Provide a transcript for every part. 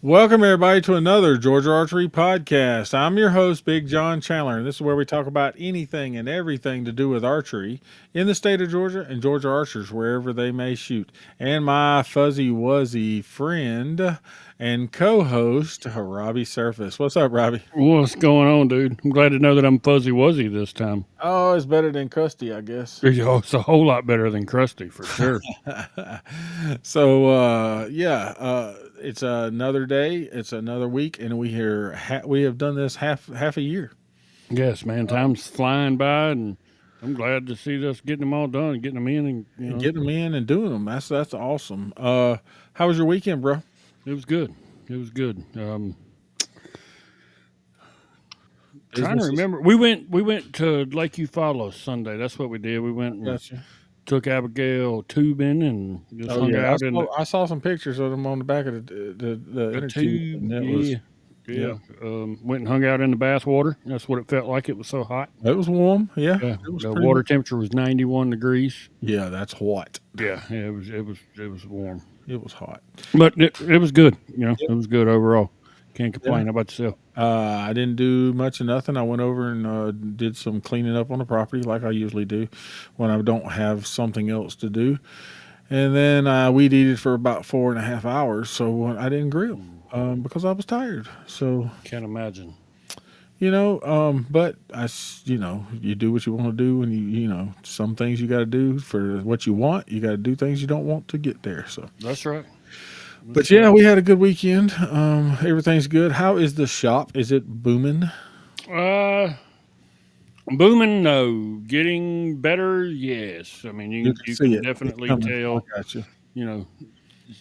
Welcome, everybody, to another Georgia Archery podcast. I'm your host, Big John Chandler, and this is where we talk about anything and everything to do with archery in the state of Georgia and Georgia archers, wherever they may shoot. And my fuzzy wuzzy friend and co host, Robbie Surface. What's up, Robbie? What's going on, dude? I'm glad to know that I'm fuzzy wuzzy this time. Oh, it's better than Custy, I guess. Oh, it's a whole lot better than crusty for sure. It's another day, it's another week, and we have done this half a year. Yes, man, time's flying by, and I'm glad to see us getting them all done, and getting them in, and Getting them in and doing them. That's awesome. How was your weekend, bro? it was good. It was good. Trying to Business is remember, we went to Lake Eufaula Sunday. That's what we did. We went and gotcha. took Abigail tubing and just Oh hung yeah, out in I saw some pictures of them on the back of the the inner tube, tube. and it was Yeah, yeah, yeah. Went and hung out in the bath water. That's what it felt like. It was so hot. it was warm. Yeah, Yeah, it was the pretty. water temperature was 91 degrees. Yeah, that's hot. Yeah, it was warm, It was hot. but it was good. Yep. It was good overall. Can't Yeah. complain. How about yourself? I didn't do much of nothing. I went over and did some cleaning up on the property like I usually do when I don't have something else to do. And then I weed eated for about 4.5 hours. So I didn't grill because I was tired. So, Can't imagine. but you do what you want to do. And some things you got to do for what you want. You got to do things you don't want to get there. So, That's right. but That's yeah, right. we had a good weekend. Everything's good. How is the shop? Is it booming? Uh, booming. No, getting better. Yes. I mean, You you can you see can it. It's definitely coming. I tell. got you.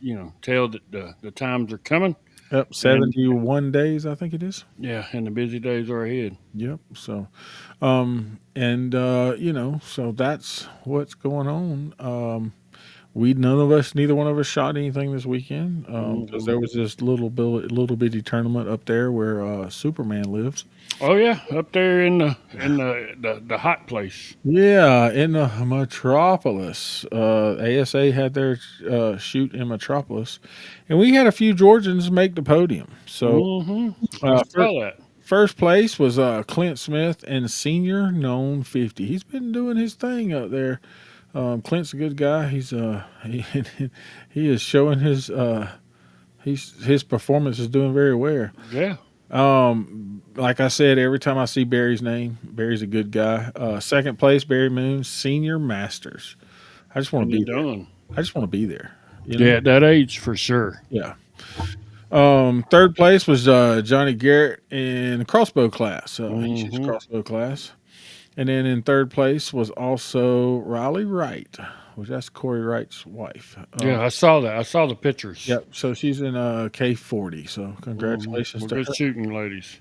You know, tell that the times are coming, Yep, and 71 days, I think it is. yeah, and the busy days are ahead. Yep. So, so that's what's going on. Neither one of us shot anything this weekend because Hmm. there was this little bitty tournament up there where Superman lives. Oh yeah, up there in the hot place. Yeah, in the Metropolis. ASA had their shoot in Metropolis, and we had a few Georgians make the podium. So, Hmm. I uh, fir- saw that. first place was Clint Smith and senior known 50. He's been doing his thing up there. Clint's a good guy. He is showing his performance is doing very well. Yeah. Like I said, every time I see Barry's name, Barry's a good guy. Second place, Barry Moon, senior masters. I just want And to you be there. done. I just want to be there. You Yeah, know? at that age for sure. Yeah. Third place was Johnny Garrett in crossbow class. He shoots Hmm. crossbow class. And then in third place was also Riley Wright, which that's Corey Wright's wife. Yeah, I saw that. I saw the pictures. Yep. So she's in K40. So congratulations Well, to good her. shooting, ladies.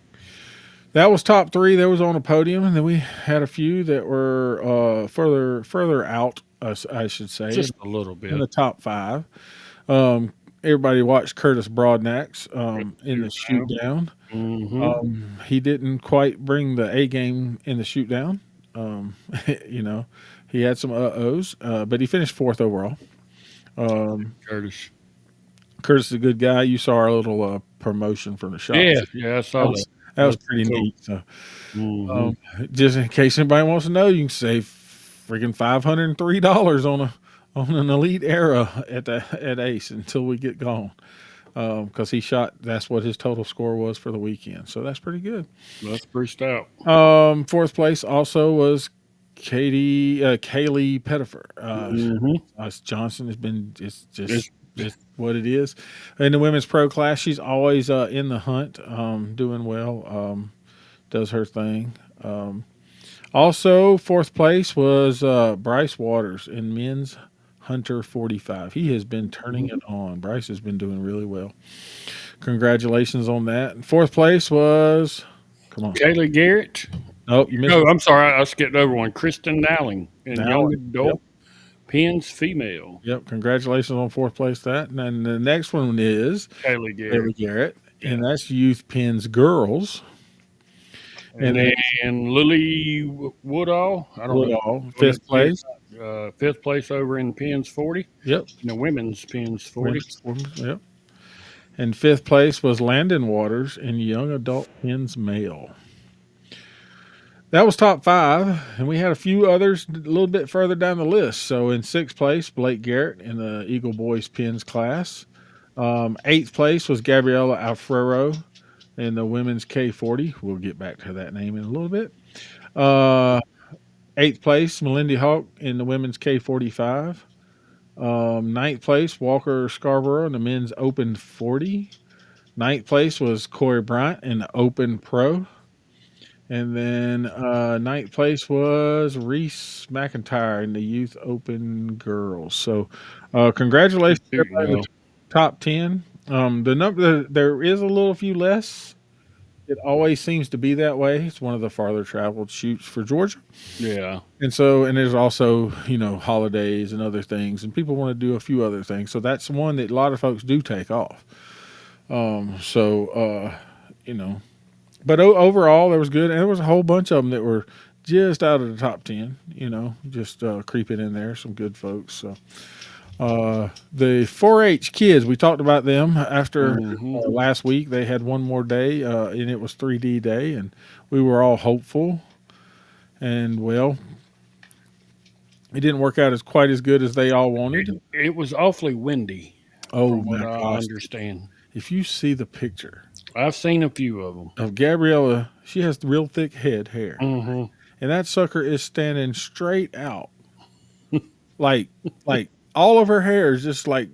That was top three. That was on a podium, and then we had a few that were further out. I should say Just a little in bit. the top five. Everybody watched Curtis Broadnax in the Shoot shoot down. down. Hmm. He didn't quite bring the A game in the shoot down. Um, you know, he had some O's, but he finished fourth overall. Um, Curtis. Curtis is a good guy. You saw our little promotion from the shop. Yeah, yeah, I That saw that. was that was That's pretty cool. neat. So, Hmm. um, just in case anybody wants to know, you can save freaking $503 on an elite era at Ace until we get gone. Because he shot. That's what his total score was for the weekend. So that's pretty good. That's pretty stout. Fourth place also was Kaylee Pettifer. Hmm. Johnson has been just It's, just what it is. In the women's pro class, she's always in the hunt, doing well. Does her thing. Also, fourth place was Bryce Waters in men's Hunter 45. He has been turning it on. Bryce has been doing really well. Congratulations on that. And fourth place was, come on. Kaylee Garrett. Oh, you missed No, I'm sorry. I skipped over one. Kristen Nowling in now. young Yep. adult Pins female. Yep. Congratulations on fourth place. That. And then the next one is Kaylee Garrett. Haley Garrett, Yeah. and that's Youth Pins Girls. And And then then Lily Woodall. I don't know. Woodall, Go ahead fifth and say it. place. Fifth place over in Pins 40. Yep. In the women's Pins 40. Women's, yep. And fifth place was Landon Waters in young adult men's male. That was top five, and we had a few others a little bit further down the list. So in sixth place, Blake Garrett in the Eagle Boys Pins class. Eighth place was Gabriela Alfrero in the women's K40. We'll get back to that name in a little bit. Uh, Eighth place, Melindy Hawk in the women's K45. Ninth place, Walker Scarborough in the men's Open 40. Ninth place was Corey Bryant in the Open Pro. And then ninth place was Reese McIntyre in the Youth Open Girls. So congratulations to You everybody in know, the top 10. The number there is a little few less. It always seems to be that way. It's one of the farther traveled shoots for Georgia. yeah. And there's also, holidays and other things, and people want to do a few other things. So that's one that a lot of folks do take off. So, you know, but overall, there was good, and there was a whole bunch of them that were just out of the top 10, just creeping in there. Some good folks. So, the 4-H kids, we talked about them after Hmm. last week. They had one more day, and it was 3D day, and we were all hopeful. And well, it didn't work out as quite as good as they all wanted. It was awfully windy, Oh from what my I gosh! understand. If you see the picture I've seen a few of them. of Gabriella, she has real thick head hair, Hmm. and that sucker is standing straight out, like like all of her hair is just like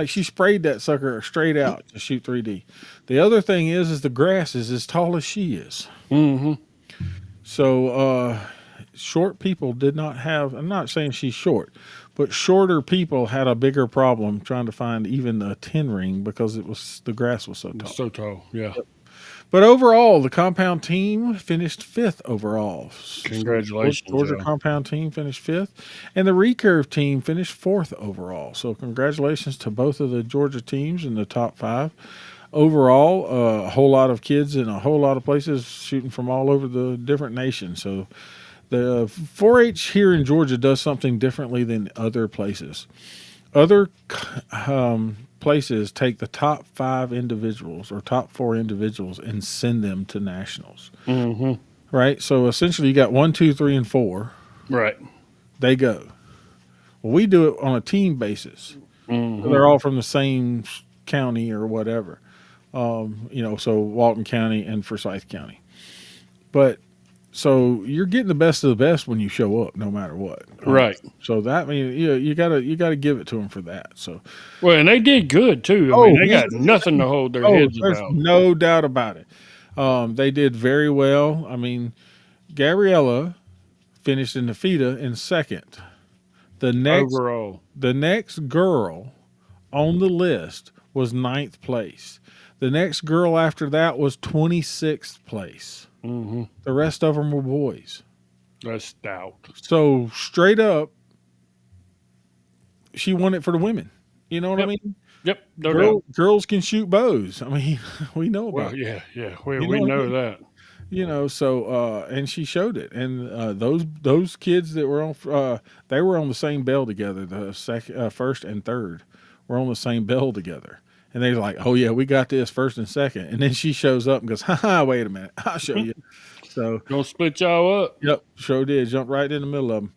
she sprayed that sucker straight out to shoot 3D. The other thing is the grass is as tall as she is. Hmm. So short people did not have. I'm not saying she's short, but shorter people had a bigger problem trying to find even a 10 ring because the grass was so tall. So tall. Yeah. But overall, the compound team finished fifth overall. So Congratulations, Georgia Joe. compound team finished fifth, and the recurve team finished fourth overall. So congratulations to both of the Georgia teams in the top five. Overall, a whole lot of kids in a whole lot of places shooting from all over the different nations. So the 4-H here in Georgia does something differently than other places. Other places take the top five individuals or top four individuals and send them to nationals, Hmm. right? So essentially, you got one, two, three, and four. Right. They go. Well, we do it on a team basis. Hmm. They're all from the same county or whatever. So Walton County and Forsyth County. But so you're getting the best of the best when you show up, no matter what. Right. So that you gotta give it to them for that. So Well, and they did good too. I mean, oh, they got nothing to hold their oh, heads there's about. no doubt about it. They did very well. I mean, Gabriella finished in the FIDA in second. The next Overall. the next girl on the list was ninth place. The next girl after that was 26th place. Hmm. The rest of them were boys. That's stout. So straight up, she won it for the women. You know what I Yep. mean? Yep. No doubt. Girls can shoot bows. I mean, we know about Well, it. yeah, yeah. We, You we know what I know mean? that. So and she showed it. And those kids that were on, they were on the same bell together. The first and third were on the same bell together. And they were like, "Oh yeah, we got this first and second." And then she shows up and goes, "Ha ha! Wait a minute, I'll show you." So Gonna split y'all up. yep, sure did. Jump right in the middle of them.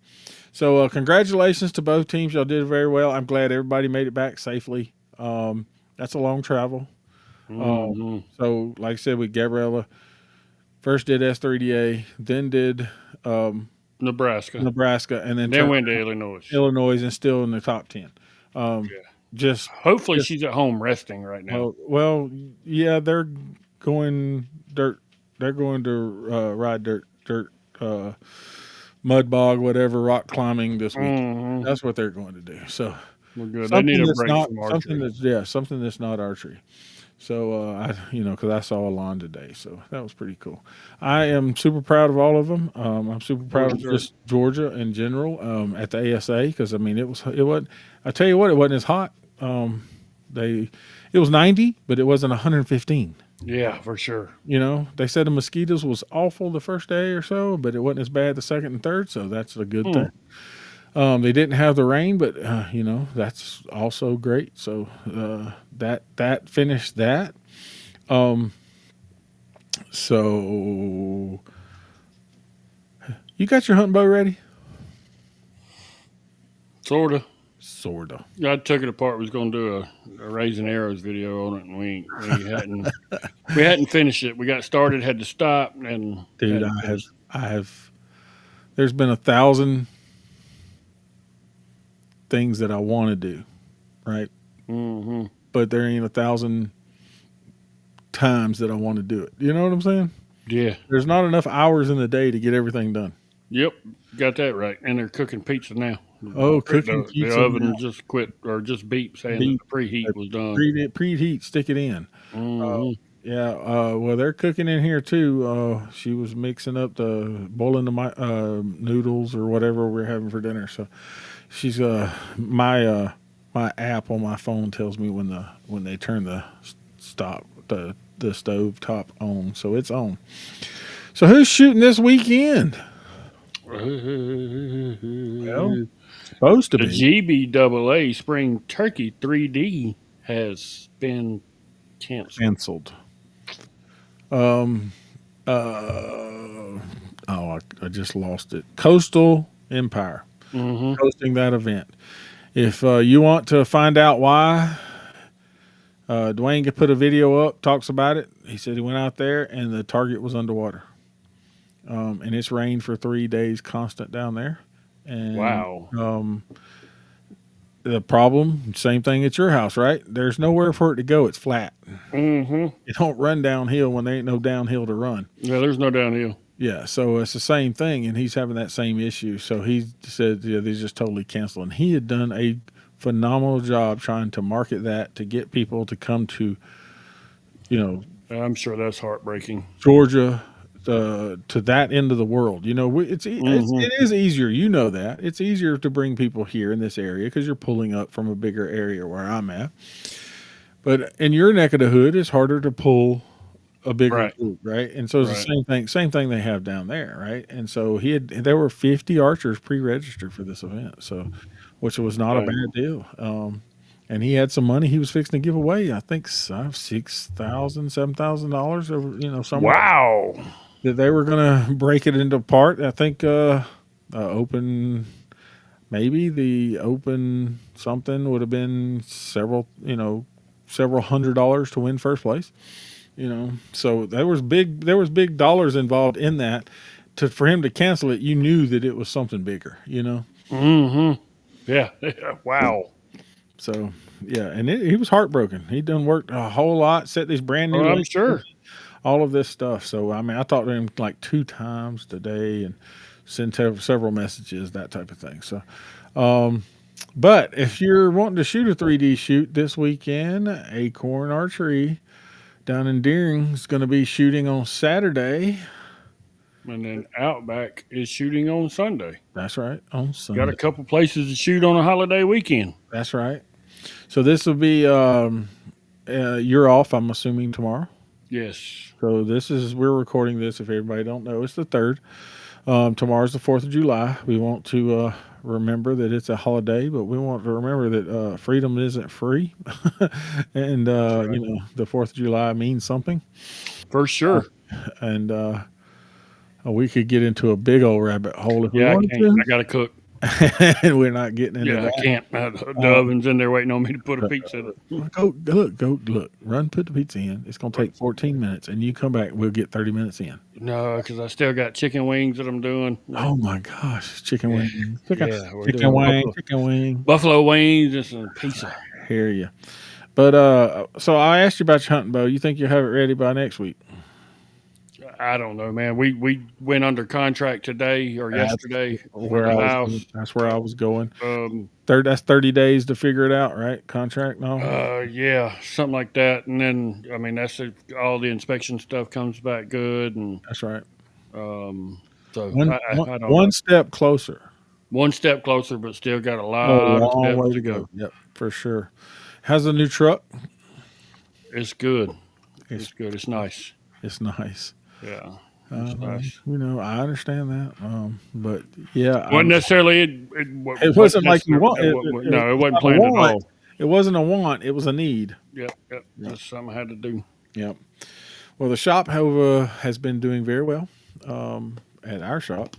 So congratulations to both teams. Y'all did very well. I'm glad everybody made it back safely. That's a long travel. Um, Hmm. so like I said, with Gabriella, first did S3DA, then did Nebraska. Nebraska, and then Then turned went to Illinois. Illinois, and still in the top 10. Um, Yeah. just, Hopefully just she's at home resting right now. well, yeah, they're going dirt. They're going to ride dirt, mud bog, whatever, rock climbing this weekend. Hmm. That's what they're going to do. So We're good. They need a break from something archery. that's something that's not archery. So because I saw Alon today, so that was pretty cool. I am super proud of all of them. I'm super For proud of sure. just Georgia in general at the ASA because I mean it wasn't. I tell you what, it wasn't as hot. They it was 90, but it wasn't 115. Yeah, for sure. They said the mosquitoes was awful the first day or so, but it wasn't as bad the second and third, so that's a good Hmm. thing. They didn't have the rain, but that's also great. So that finished that. Um, so you got your hunting bow ready? Sorta. Sorta. I took it apart. Was going to do a raising arrows video on it, and we hadn't finished it. We got started, had to stop, and Dude, hadn't finished. I have. There's been 1,000 things that I want to do, right? Mm-hmm. But there ain't 1,000 times that I want to do it. You know what I'm saying? Yeah. There's not enough hours in the day to get everything done. Yep. Got that right. And they're cooking pizza now. Oh, cooking The pizza now. oven just quit or just beeped saying that Beef, the preheat was done. preheat, stick it in. Uh, Mm-hmm. yeah. Well, they're cooking in here too. She was mixing up the boiling the noodles or whatever we're having for dinner. So she's my app on my phone tells me when they turn the stop the stove top on, so it's on. So who's shooting this weekend? Well, The supposed to be GBAA Spring Turkey 3D has been canceled. canceled. Um. Uh. Oh, I just lost it. Coastal Empire Mm-hmm. hosting that event. If you want to find out why, Dwayne could put a video up, talks about it. He said he went out there and the target was underwater. And it's rained for 3 days constant down there. And Wow. the problem, same thing at your house, right? There's nowhere for it to go. It's flat. Mm-hmm. It don't run downhill when there ain't no downhill to run. Yeah, there's no downhill. Yeah, so it's the same thing, and he's having that same issue. So he said, yeah, they just totally canceled. And he had done a phenomenal job trying to market that to get people to come to, you know, I'm sure that's heartbreaking. Georgia, to that end of the world. Mm-hmm. It is easier. You know that it's easier to bring people here in this area because you're pulling up from a bigger area where I'm at. But in your neck of the hood, it's harder to pull a bigger Right. group, right? And so it's the Right. same thing they have down there, right? And so there were 50 archers pre-registered for this event, so which was not a Dang. bad deal. And he had some money he was fixing to give away. I think $6,000, $7,000 over, somewhere Wow. that they were going to break it into part. I think open maybe the open something would have been several $100s to win first place. So there was big dollars involved in that. For him to cancel it, you knew that it was something bigger. Mm-hmm. Yeah. Wow. So yeah, and he was heartbroken. He done worked a whole lot, set these brand Oh, new I'm lanes, sure. all of this stuff. So I mean, I talked to him like 2 times today and sent several messages, that type of thing. So, um, but if you're wanting to shoot a 3D shoot this weekend, Acorn Archery down in Deering is going to be shooting on Saturday. And then Outback is shooting on Sunday. That's right, on Got a Sunday. couple places to shoot on a holiday weekend. That's right. So this will be you're off. I'm assuming tomorrow. Yes. So we're recording this. If everybody don't know, it's the third. Tomorrow's the 4th of July. We want to remember that it's a holiday, but we want to remember that freedom isn't free, and That's right. the 4th of July means something. For sure. And we could get into a big old rabbit hole if we Yeah, I wanted can't. to, I got to cook. and we're not getting into Yeah, I that. can't. The Um, oven's in there waiting on me to put a pizza in it. go look, run, put the pizza in. It's gonna take 14 minutes, and you come back. We'll get 30 minutes in. No, because I still got chicken wings that I'm doing. Oh my gosh, chicken Yeah, wing, yeah, we're chicken doing wing, chicken wing. buffalo wings and some pizza. Hear you. But so I asked you about your hunting bow. You think you'll have it ready by next week? I don't know, man. We went under contract today or That's yesterday for where the I was. house. That's where I was going. Um, That's 30 days to figure it out, right? Contract, no. yeah, something like that. And then, I mean, all the inspection stuff comes back good, and That's right. um, so One, I, one, I, I don't one know. step closer. One step closer, but still got a A lot of long steps way to to go. go. Yep, for sure. How's the new truck? It's good. It's It's good. It's nice. it's nice. Yeah. It's nice. I understand that. But yeah, Wasn't necessarily it wasn't wasn't like you necessarily want no, it it's wasn't not a planned at want. all. It wasn't a want. It was a need. Yep. Yep. That's something I had to do. Yep. Well, the shop, however, has been doing very well. At our shop,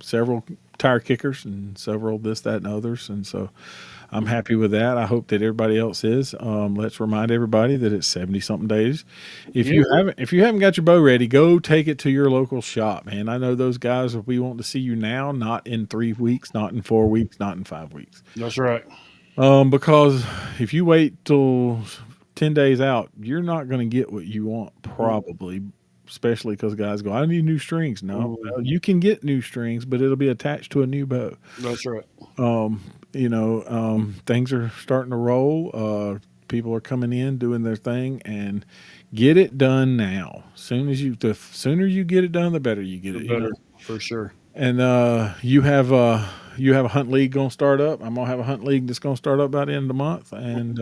several tire kickers and several this, that, and others, and so I'm happy with that. I hope that everybody else is. Let's remind everybody that it's 70 something days. Yep. If you haven't got your bow ready, go take it to your local shop, man. I know those guys will be wanting to see you now, not in 3 weeks, not in 4 weeks, not in 5 weeks. That's right. Because if you wait till 10 days out, you're not going to get what you want, probably, especially because guys go, I need new strings. No, Mhm. you can get new strings, but it'll be attached to a new bow. That's right. Um, things are starting to roll. People are coming in, doing their thing, and get it done now. The sooner you get it done, the better you get The it. better, for sure. And you have a hunt league gonna start up. I'm gonna have a hunt league that's gonna start up by the end of the month, and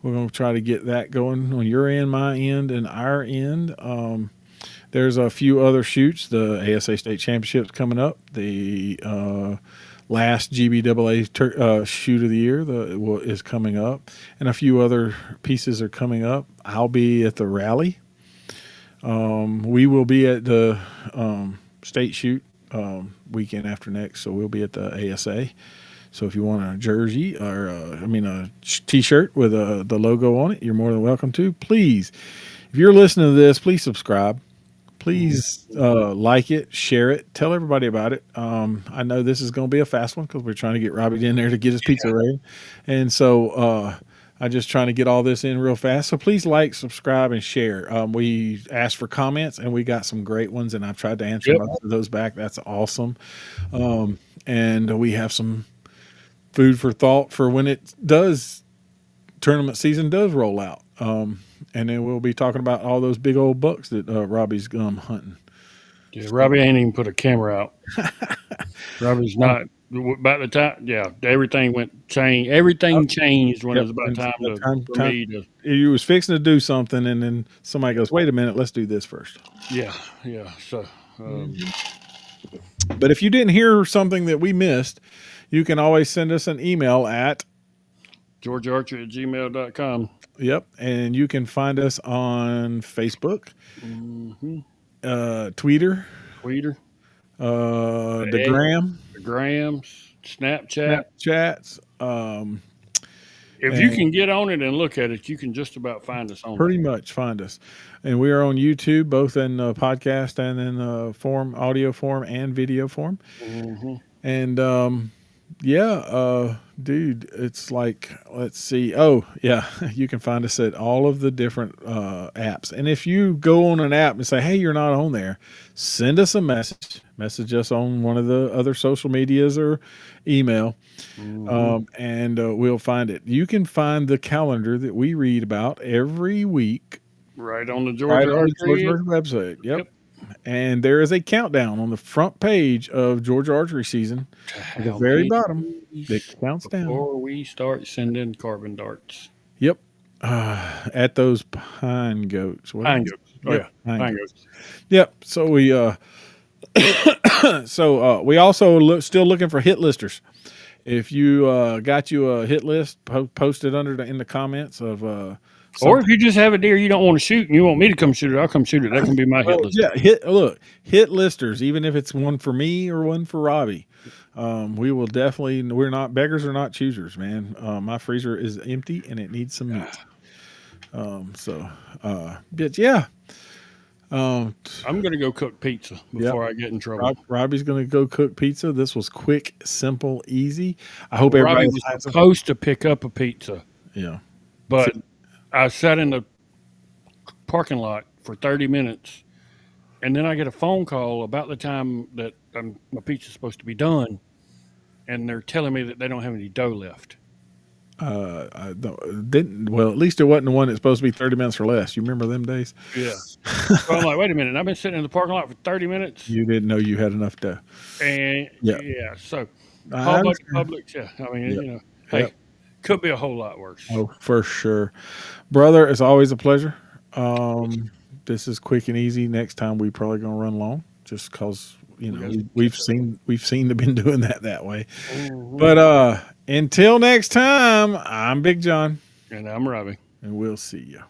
we're gonna try to get that going on your end, my end, and our end. There's a few other shoots. The ASA State Championships coming up. The last GBAA shoot of the year is coming up, and a few other pieces are coming up. I'll be at the rally. We will be at the state shoot weekend after next, so we'll be at the ASA. So if you want a jersey or a T-shirt with the logo on it, you're more than welcome to. Please, if you're listening to this, please subscribe. Please like it, share it, tell everybody about it. I know this is going to be a fast one because we're trying to get Robbie in there to get his pizza ready, and so I'm just trying to get all this in real fast. So please like, subscribe, and share. We asked for comments, and we got some great ones, and I've tried to answer Yep. most of those back. That's awesome, and we have some food for thought for when it does tournament season does roll out. And then we'll be talking about all those big old bucks that Robbie's hunting. Yeah, Robbie ain't even put a camera out. Robbie's not. About the time, yeah, everything went change. Everything changed when it Yep. was about And time by for me to. you was fixing to do something, and then somebody goes, "Wait a minute, let's do this first." Yeah. So, But if you didn't hear something that we missed, you can always send us an email at GeorgeArcher@gmail.com. yep, and you can find us on Facebook, Mm-hmm. Twitter, Tweeter, the X, Gram, the Grams, Snapchat. Snapchats, If you and can get on it and look at it, you can just about find us on pretty there. much find us. And we are on YouTube, both in podcast and in form, audio form, and video form. Mm-hmm. And dude, it's like, let's see. Oh, yeah, you can find us at all of the different apps. And if you go on an app and say, hey, you're not on there, send us a message. Message us on one of the other social medias or email, Mm-hmm. and we'll find it. You can find the calendar that we read about every week Right on the right Georgia on the Georgia Archery. Archery website. Yep. Yep. And there is a countdown on the front page of Georgia Archery season To at the how very many bottom. It days counts down. before we start sending carbon darts? Yep. At those pine goats. What Pine is it? goats. Oh Yep. yeah, Pine pine goats. goats. Yep. So we also still looking for hit listers. If you got you a hit list, post it in the comments of Or something. if you just have a deer you don't want to shoot and you want me to come shoot it, I'll come shoot it. That can be my hit Well, list. yeah, hit listers, even if it's one for me or one for Robbie. We will definitely. We're not beggars or not choosers, man. My freezer is empty and it needs some meat. But yeah. I'm gonna go cook pizza Yep. before I get in trouble. Robbie's gonna go cook pizza. This was quick, simple, easy. I hope Well, everybody Robbie was has a supposed to pick up a pizza, yeah. but I sat in the parking lot for 30 minutes, and then I get a phone call about the time that my pizza's supposed to be done, and they're telling me that they don't have any dough left. I didn't. Well, at least it wasn't the one that's supposed to be 30 minutes or less. You remember them days? Yeah. So I'm like, wait a minute. I've been sitting in the parking lot for 30 minutes, You didn't know you had enough dough. and Yeah, yeah. So I whole bunch of understand. Publix. Yeah. I mean, Yep. hey, Yep. could be a whole lot worse. Oh, for sure, brother. It's always a pleasure. Um, this is quick and easy. Next time we probably gonna run long, just cause We got we've seen been doing that way. Mhm. But until next time, I'm Big John, And I'm Robbie. and we'll see you.